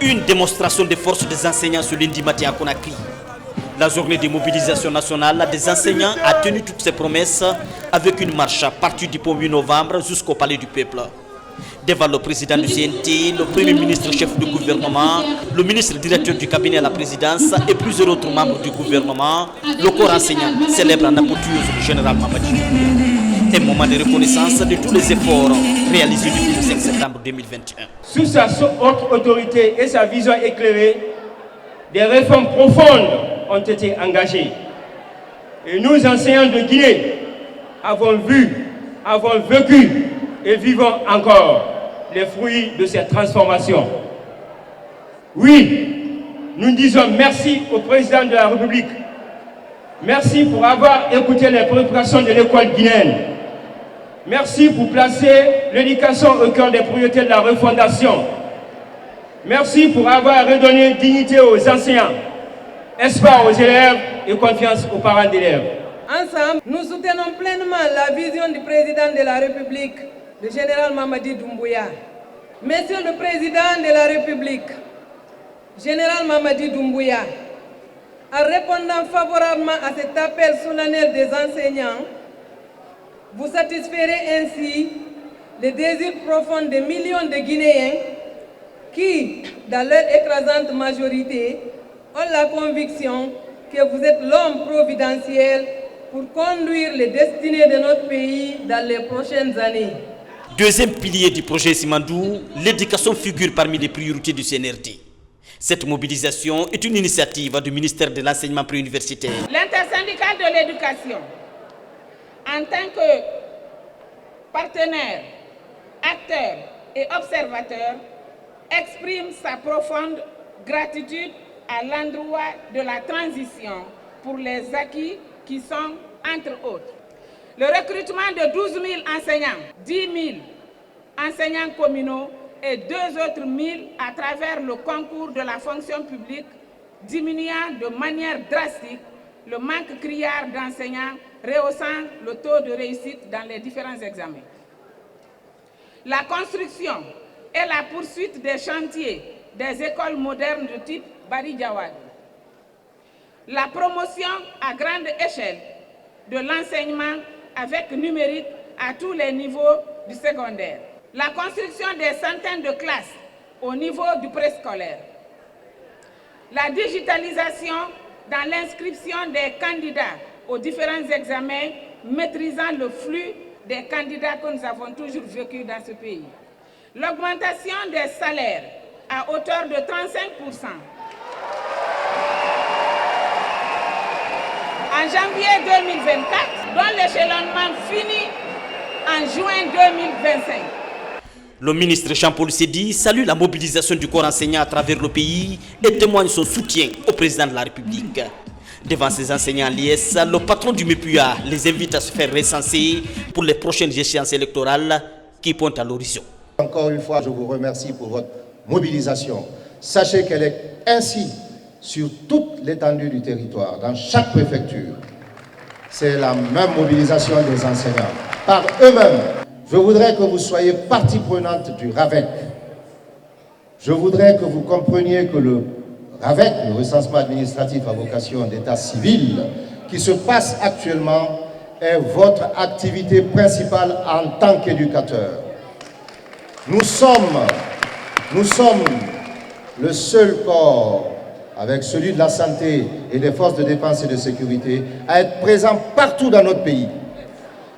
Une démonstration de force des enseignants ce lundi matin à Conakry. La journée de mobilisation nationale des enseignants a tenu toutes ses promesses avec une marche à partir du 1er novembre jusqu'au palais du peuple. Devant le président du CNT, le premier ministre chef du gouvernement, le ministre directeur du cabinet à la présidence et plusieurs autres membres du gouvernement, le corps enseignant célèbre en apothéose le général Mamadi. Un moment de reconnaissance de tous les efforts réalisés depuis le 5 septembre 2021. Sous sa haute autorité et sa vision éclairée, des réformes profondes ont été engagées. Et nous, enseignants de Guinée, avons vu, avons vécu et vivons encore les fruits de cette transformation. Oui, nous disons merci au président de la République. Merci pour avoir écouté les préoccupations de l'école guinéenne. Merci pour placer l'éducation au cœur des priorités de la refondation. Merci pour avoir redonné dignité aux enseignants, espoir aux élèves et confiance aux parents d'élèves. Ensemble, nous soutenons pleinement la vision du président de la République, le général Mamadi Doumbouya. Monsieur le président de la République, général Mamadi Doumbouya, en répondant favorablement à cet appel solennel des enseignants, vous satisferez ainsi les désirs profonds de millions de Guinéens qui, dans leur écrasante majorité, ont la conviction que vous êtes l'homme providentiel pour conduire les destinées de notre pays dans les prochaines années. Deuxième pilier du projet Simandou, l'éducation figure parmi les priorités du CNRD. Cette mobilisation est une initiative du ministère de l'Enseignement préuniversitaire. L'intersyndicale de l'éducation, en tant que partenaire, acteur et observateur, exprime sa profonde gratitude à l'endroit de la transition pour les acquis qui sont, entre autres, le recrutement de 12 000 enseignants, 10 000 enseignants communaux et 2 autres 1000 à travers le concours de la fonction publique, diminuant de manière drastique le manque criard d'enseignants, rehaussant le taux de réussite dans les différents examens. La construction et la poursuite des chantiers des écoles modernes de type Bari Diawad. La promotion à grande échelle de l'enseignement avec numérique à tous les niveaux du secondaire. La construction des centaines de classes au niveau du préscolaire. La digitalisation dans l'inscription des candidats aux différents examens, maîtrisant le flux des candidats que nous avons toujours vécu dans ce pays. L'augmentation des salaires à hauteur de 35%. En janvier 2024, dont l'échelonnement finit en juin 2025. Le ministre Jean-Paul Sedi salue la mobilisation du corps enseignant à travers le pays et témoigne son soutien au président de la République. Devant ses enseignants à l'IS, le patron du MEPUA les invite à se faire recenser pour les prochaines échéances électorales qui pointent à l'horizon. Encore une fois, je vous remercie pour votre mobilisation. Sachez qu'elle est ainsi sur toute l'étendue du territoire, dans chaque préfecture. C'est la même mobilisation des enseignants, par eux-mêmes. Je voudrais que vous soyez partie prenante du RAVEC. Je voudrais que vous compreniez que le RAVEC, le recensement administratif à vocation d'état civil, qui se passe actuellement, est votre activité principale en tant qu'éducateur. Nous sommes le seul corps, avec celui de la santé et des forces de défense et de sécurité, à être présent partout dans notre pays,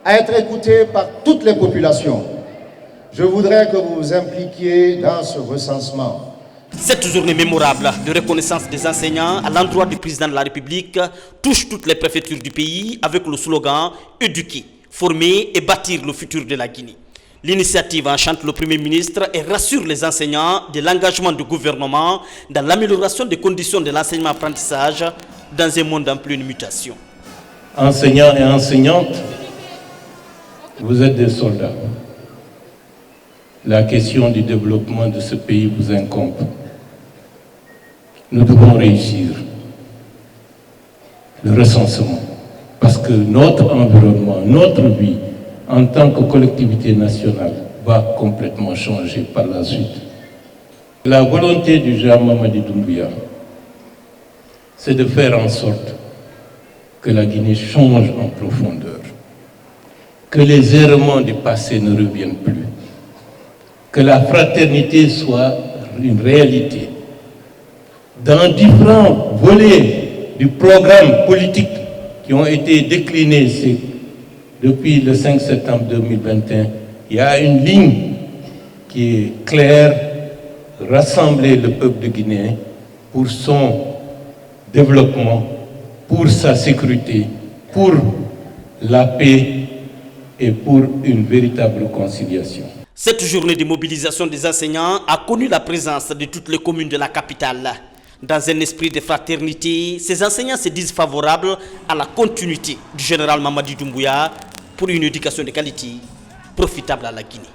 à être écouté par toutes les populations. Je voudrais que vous vous impliquiez dans ce recensement. Cette journée mémorable de reconnaissance des enseignants à l'endroit du président de la République touche toutes les préfectures du pays avec le slogan « Éduquer, former et bâtir le futur de la Guinée ». L'initiative enchante le Premier ministre et rassure les enseignants de l'engagement du gouvernement dans l'amélioration des conditions de l'enseignement-apprentissage dans un monde en pleine mutation. Enseignants et enseignantes, vous êtes des soldats. La question du développement de ce pays vous incombe. Nous devons réussir le recensement parce que notre environnement, notre vie, en tant que collectivité nationale, va complètement changer par la suite. La volonté du général Mamadi Doumbouya, c'est de faire en sorte que la Guinée change en profondeur, que les errements du passé ne reviennent plus, que la fraternité soit une réalité. Dans différents volets du programme politique qui ont été déclinés depuis le 5 septembre 2021, il y a une ligne qui est claire: rassembler le peuple de Guinée pour son développement, pour sa sécurité, pour la paix et pour une véritable conciliation. Cette journée de mobilisation des enseignants a connu la présence de toutes les communes de la capitale. Dans un esprit de fraternité, ces enseignants se disent favorables à la continuité du général Mamadi Doumbouya pour une éducation de qualité profitable à la Guinée.